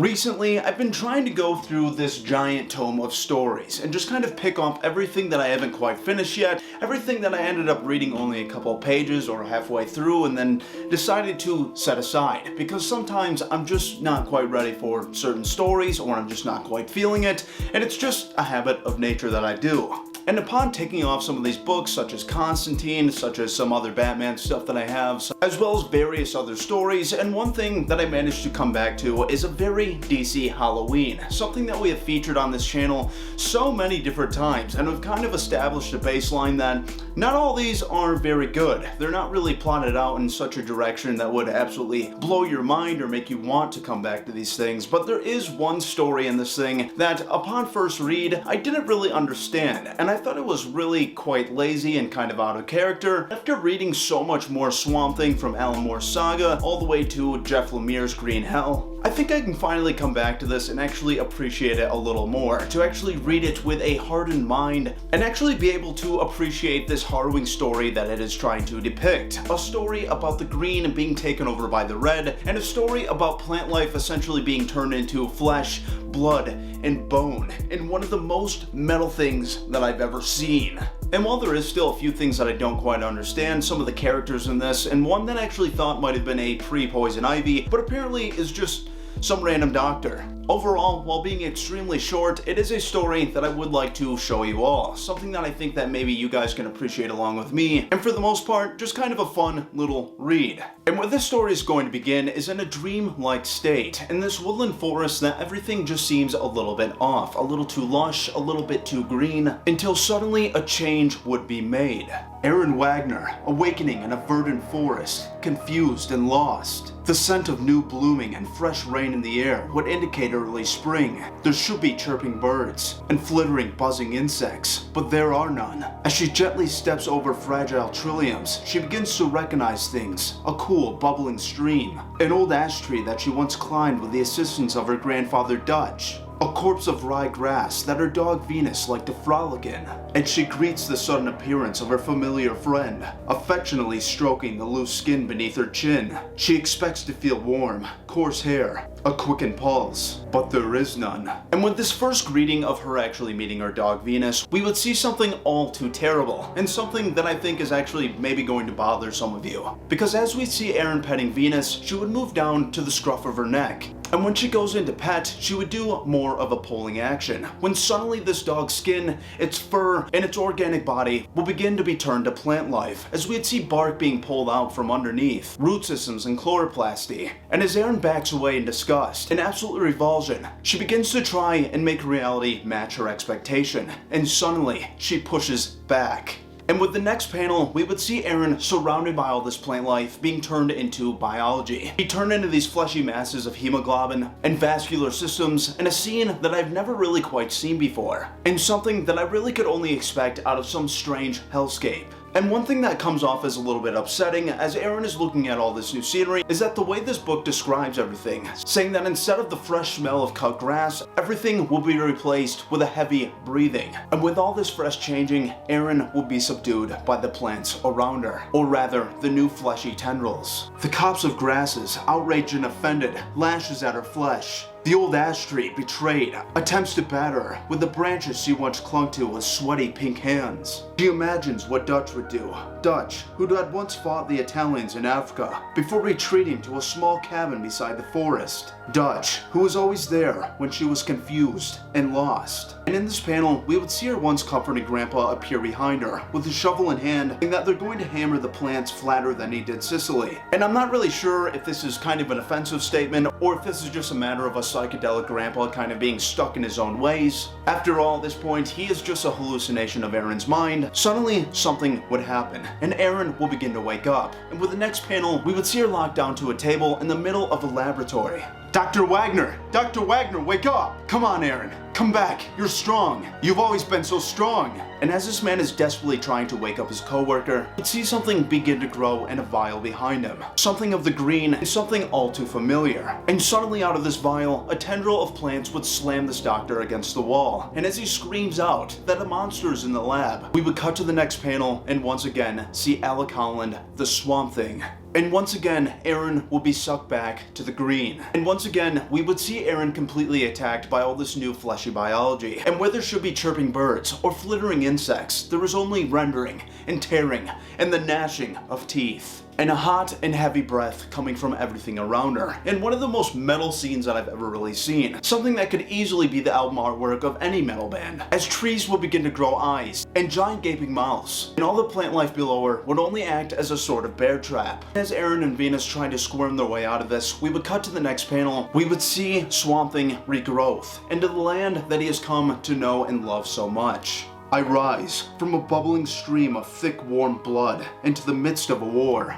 Recently, I've been trying to go through this giant tome of stories and just kind of pick up everything that I haven't quite finished yet, everything that I ended up reading only a couple pages or halfway through and then decided to set aside, because sometimes I'm just not quite ready for certain stories or I'm just not quite feeling it, and it's just a habit of nature that I do. And upon taking off some of these books, such as Constantine, such as some other Batman stuff that I have, as well as various other stories, and one thing that I managed to come back to is a very DC Halloween, something that we have featured on this channel so many different times, and have kind of established a baseline that not all these are very good. They're not really plotted out in such a direction that would absolutely blow your mind or make you want to come back to these things, but there is one story in this thing that upon first read, I didn't really understand, and I thought it was really quite lazy and kind of out of character. After reading so much more Swamp Thing from Alan Moore's Saga, all the way to Jeff Lemire's Green Hell, I think I can finally come back to this and actually appreciate it a little more, to actually read it with a hardened mind, and actually be able to appreciate this harrowing story that it is trying to depict. A story about the green being taken over by the red, and a story about plant life essentially being turned into flesh, blood, and bone, in one of the most metal things that I've ever seen. And while there is still a few things that I don't quite understand, some of the characters in this, and one that I actually thought might have been a pre-Poison Ivy, but apparently is just some random doctor. Overall, while being extremely short, it is a story that I would like to show you all. Something that I think that maybe you guys can appreciate along with me, and for the most part, just kind of a fun little read. And where this story is going to begin is in a dream-like state, in this woodland forest that everything just seems a little bit off, a little too lush, a little bit too green, until suddenly a change would be made. Aaron Wagner, awakening in a verdant forest, confused and lost. The scent of new blooming and fresh rain in the air would indicate early spring. There should be chirping birds and flittering buzzing insects, but there are none. As she gently steps over fragile trilliums, she begins to recognize things: a cool, bubbling stream, an old ash tree that she once climbed with the assistance of her grandfather Dutch, a corpse of rye grass that her dog Venus liked to frolic in, and she greets the sudden appearance of her familiar friend, affectionately stroking the loose skin beneath her chin. She expects to feel warm, coarse hair, a quickened pulse, but there is none. And with this first greeting of her actually meeting her dog Venus, we would see something all too terrible, and something that I think is actually maybe going to bother some of you. Because as we see Aaron petting Venus, she would move down to the scruff of her neck, and when she goes into pet, she would do more of a pulling action, when suddenly this dog's skin, its fur, and its organic body will begin to be turned to plant life, as we'd see bark being pulled out from underneath, root systems and chloroplasty. And as Aaron backs away in disgust and absolute revulsion, she begins to try and make reality match her expectation, and suddenly she pushes back. And with the next panel, we would see Aaron surrounded by all this plant life being turned into biology. He turned into these fleshy masses of hemoglobin and vascular systems in a scene that I've never really quite seen before, and something that I really could only expect out of some strange hellscape. And one thing that comes off as a little bit upsetting as Aaron is looking at all this new scenery is that the way this book describes everything, saying that instead of the fresh smell of cut grass, everything will be replaced with a heavy breathing. And with all this fresh changing, Aaron will be subdued by the plants around her, or rather, the new fleshy tendrils. The copse of grasses, outraged and offended, lashes at her flesh. The old ash tree, betrayed, attempts to batter her with the branches she once clung to with sweaty pink hands. She imagines what Dutch would do. Dutch, who had once fought the Italians in Africa before retreating to a small cabin beside the forest. Dutch, who was always there when she was confused and lost. And in this panel, we would see her once comforting Grandpa appear behind her with a shovel in hand, saying that they're going to hammer the plants flatter than he did Sicily. And I'm not really sure if this is kind of an offensive statement, or if this is just a matter of a psychedelic Grandpa kind of being stuck in his own ways. After all, at this point, he is just a hallucination of Aaron's mind. Suddenly, something would happen, and Aaron will begin to wake up. And with the next panel, we would see her locked down to a table in the middle of a laboratory. Dr. Wagner! Dr. Wagner, wake up! Come on, Aaron. Come back. You're strong. You've always been so strong. And as this man is desperately trying to wake up his coworker, he'd see something begin to grow in a vial behind him. Something of the green and something all too familiar. And suddenly out of this vial, a tendril of plants would slam this doctor against the wall. And as he screams out that a monster is in the lab, we would cut to the next panel and once again see Alec Holland, the Swamp Thing. And once again, Eren will be sucked back to the green. And once again, we would see Eren completely attacked by all this new fleshy biology. And where there should be chirping birds or flittering insects, there is only rending and tearing and the gnashing of teeth. And a hot and heavy breath coming from everything around her. And one of the most metal scenes that I've ever really seen. Something that could easily be the album artwork of any metal band. As trees will begin to grow eyes and giant gaping mouths. And all the plant life below her would only act as a sort of bear trap. As Eren and Venus tried to squirm their way out of this, we would cut to the next panel. We would see Swamp Thing regrowth into the land that he has come to know and love so much. I rise from a bubbling stream of thick, warm blood into the midst of a war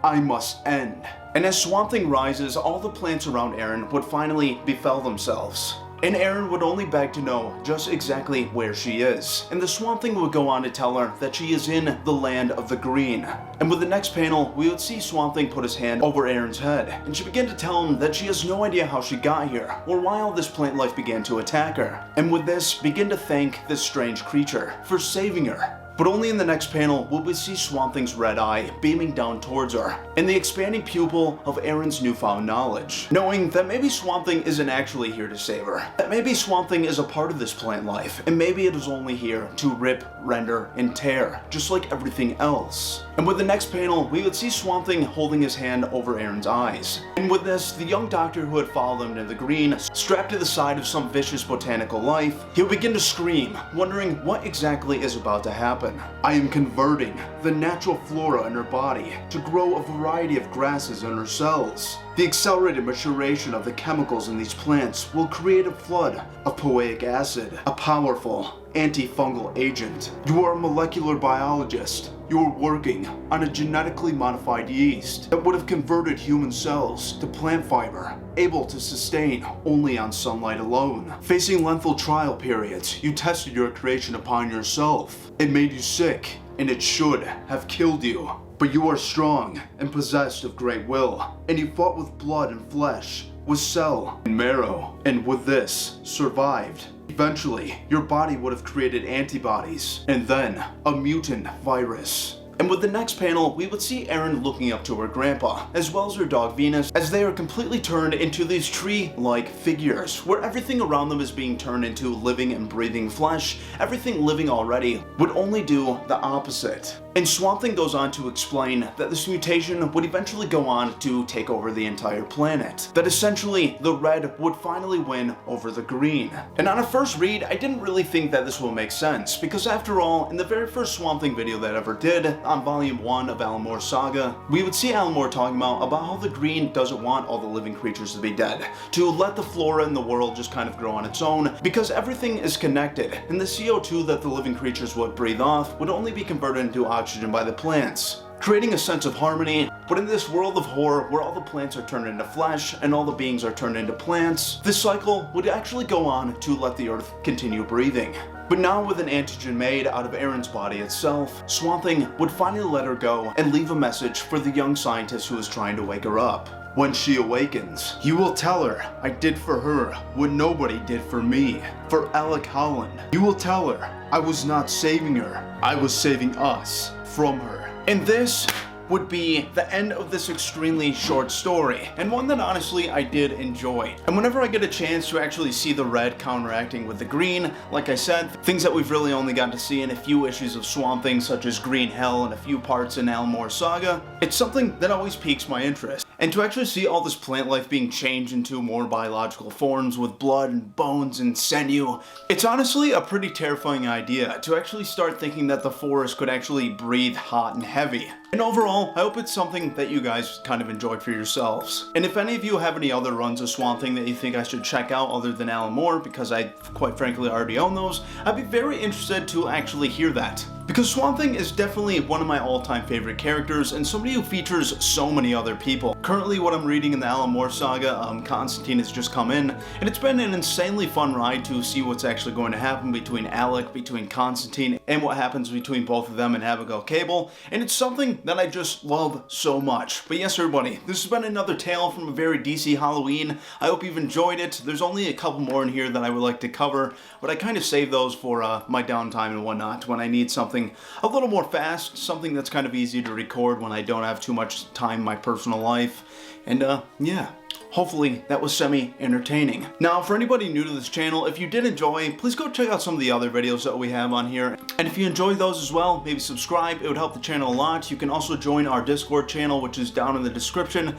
I must end. And as Swamp Thing rises, all the plants around Eren would finally befell themselves. And Eren would only beg to know just exactly where she is. And the Swamp Thing would go on to tell her that she is in the land of the green. And with the next panel, we would see Swamp Thing put his hand over Eren's head. And she began to tell him that she has no idea how she got here, or why all this plant life began to attack her. And with this, begin to thank this strange creature for saving her. But only in the next panel will we see Swamp Thing's red eye beaming down towards her, and the expanding pupil of Eren's newfound knowledge. Knowing that maybe Swamp Thing isn't actually here to save her, that maybe Swamp Thing is a part of this plant life, and maybe it is only here to rip, render, and tear, just like everything else. And with the next panel, we would see Swamp Thing holding his hand over Eren's eyes. And with this, the young doctor who had followed him to the green, strapped to the side of some vicious botanical life, he'll begin to scream, wondering what exactly is about to happen. I am converting the natural flora in her body to grow a variety of grasses in her cells. The accelerated maturation of the chemicals in these plants will create a flood of poic acid, a powerful antifungal agent. You are a molecular biologist. You are working on a genetically modified yeast that would have converted human cells to plant fiber, able to sustain only on sunlight alone. Facing lengthy trial periods, you tested your creation upon yourself. It made you sick, and it should have killed you. But you are strong and possessed of great will, and you fought with blood and flesh, with cell and marrow, and with this, survived. Eventually, your body would have created antibodies, and then a mutant virus. And with the next panel, we would see Eren looking up to her grandpa, as well as her dog Venus, as they are completely turned into these tree-like figures, where everything around them is being turned into living and breathing flesh. Everything living already would only do the opposite. And Swamp Thing goes on to explain that this mutation would eventually go on to take over the entire planet. That essentially, the red would finally win over the green. And on a first read, I didn't really think that this will make sense, because after all, in the very first Swamp Thing video that I ever did, on volume 1 of Alan Moore's saga, we would see Alan Moore talking about how the green doesn't want all the living creatures to be dead, to let the flora in the world just kind of grow on its own, because everything is connected, and the CO2 that the living creatures would breathe off would only be converted into oxygen by the plants, creating a sense of harmony. But in this world of horror, where all the plants are turned into flesh and all the beings are turned into plants, this cycle would actually go on to let the earth continue breathing. But now with an antigen made out of Eren's body itself, Swamp Thing would finally let her go and leave a message for the young scientist who is trying to wake her up. When she awakens, you will tell her I did for her what nobody did for me. For Alec Holland, you will tell her I was not saving her, I was saving us from her. And this would be the end of this extremely short story, and one that honestly I did enjoy. And whenever I get a chance to actually see the red counteracting with the green, like I said, things that we've really only gotten to see in a few issues of Swamp Thing, such as Green Hell and a few parts in Alan Moore's saga, it's something that always piques my interest. And to actually see all this plant life being changed into more biological forms with blood and bones and sinew, it's honestly a pretty terrifying idea to actually start thinking that the forest could actually breathe hot and heavy. And overall, I hope it's something that you guys kind of enjoyed for yourselves. And if any of you have any other runs of Swamp Thing that you think I should check out other than Alan Moore, because I quite frankly already own those, I'd be very interested to actually hear that. Because Swamp Thing is definitely one of my all-time favorite characters, and somebody who features so many other people. Currently what I'm reading in the Alan Moore saga, Constantine has just come in, and it's been an insanely fun ride to see what's actually going to happen between Alec, between Constantine, and what happens between both of them and Abigail Cable, and it's something that I just love so much. But yes, everybody, this has been another tale from a very DC Halloween. I hope you've enjoyed it. There's only a couple more in here that I would like to cover, but I kind of save those for my downtime and whatnot when I need something something a little more fast, something that's kind of easy to record when I don't have too much time in my personal life. And yeah, hopefully that was semi-entertaining. Now, for anybody new to this channel, if you did enjoy, please go check out some of the other videos that we have on here. And if you enjoyed those as well, maybe subscribe. It would help the channel a lot. You can also join our Discord channel, which is down in the description.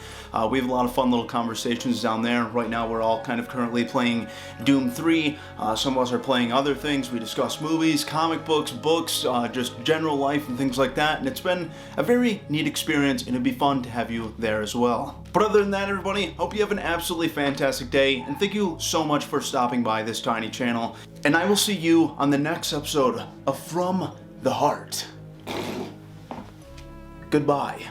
We have a lot of fun little conversations down there. Right now, we're all kind of currently playing Doom 3. Some of us are playing other things. We discuss movies, comic books, just general life and things like that. And it's been a very neat experience, and it'd be fun to have you there as well. But other than that, everybody, hope you have an absolutely fantastic day, and thank you so much for stopping by this tiny channel. And I will see you on the next episode of From the Heart. Goodbye.